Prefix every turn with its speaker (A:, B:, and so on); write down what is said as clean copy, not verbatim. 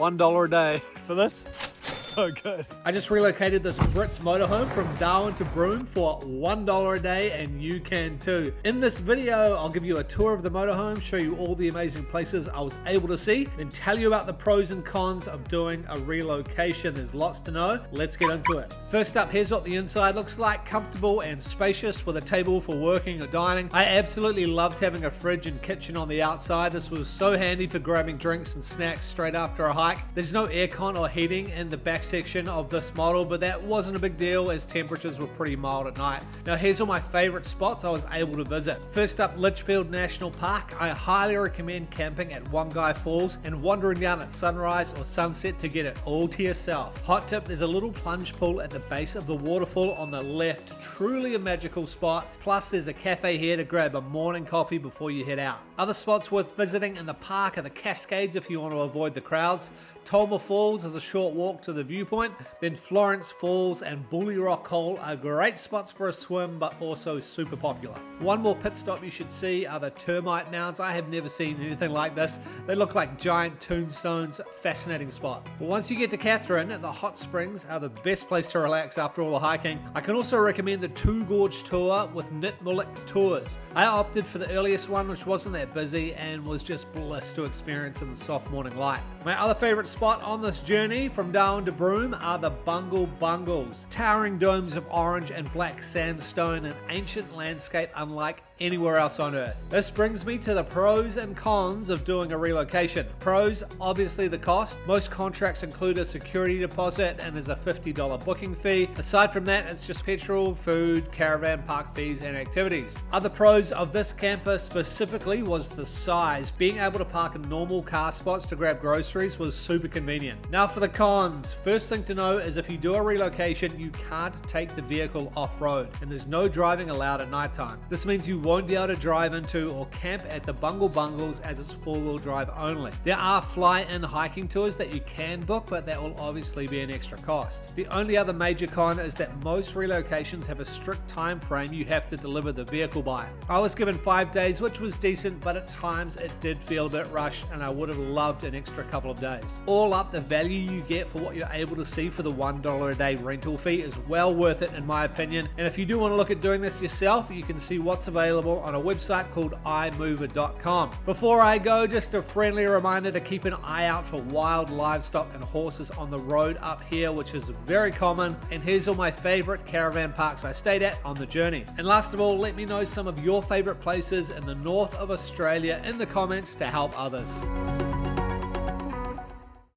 A: $1 a day for this. So good. I just relocated this Brits motorhome from Darwin to Broome for $1 a day, and you can too. In this video, I'll give you a tour of the motorhome, show you all the amazing places I was able to see, then tell you about the pros and cons of doing a relocation. There's lots to know. Let's get into it. First up, here's what the inside looks like. Comfortable and spacious with a table for working or dining. I absolutely loved having a fridge and kitchen on the outside. This was so handy for grabbing drinks and snacks straight after a hike. There's no aircon or heating in the back section of this model, but that wasn't a big deal as temperatures were pretty mild at night. Now here's all my favorite spots I was able to visit. First up, Litchfield National Park. I highly recommend camping at One Guy Falls and wandering down at sunrise or sunset to get it all to yourself. Hot tip, there's a little plunge pool at the base of the waterfall on the left. Truly a magical spot. Plus there's a cafe here to grab a morning coffee before you head out. Other spots worth visiting in the park are the Cascades if you want to avoid the crowds. Tolma Falls is a short walk to the viewpoint. Then Florence Falls and Bully Rock Hole are great spots for a swim, but also super popular. One more pit stop you should see are the termite mounds. I have never seen anything like this. They look like giant tombstones. Fascinating spot. But once you get to Catherine, the hot springs are the best place to relax after all the hiking. I can also recommend the Two Gorge tour with Nitmillik Tours. I opted for the earliest one, which wasn't that busy and was just bliss to experience in the soft morning light. My other favorite spot on this journey from Darwin to Broome are the Bungle Bungles. Towering domes of orange and black sandstone, an ancient landscape unlike anywhere else on earth. This brings me to the pros and cons of doing a relocation. Pros, obviously the cost. Most contracts include a security deposit and there's a $50 booking fee. Aside from that, it's just petrol, food, caravan park fees, and activities. Other pros of this camper specifically was the size. Being able to park in normal car spots to grab groceries was super convenient. Now for the cons. First thing to know is if you do a relocation, you can't take the vehicle off-road and there's no driving allowed at nighttime. This means you won't be able to drive into or camp at the Bungle Bungles as it's four-wheel drive only. There are fly-in hiking tours that you can book, but that will obviously be an extra cost. The only other major con is that most relocations have a strict time frame you have to deliver the vehicle by. I was given 5 days, which was decent, but at times it did feel a bit rushed and I would have loved an extra couple of days. All up, the value you get for what you're able to see for the $1 a day rental fee is well worth it in my opinion. And if you do want to look at doing this yourself, you can see what's available on a website called iMover.com. Before I go, just a friendly reminder to keep an eye out for wild livestock and horses on the road up here, which is very common. And here's all my favorite caravan parks I stayed at on the journey. And last of all, let me know some of your favorite places in the north of Australia in the comments to help others.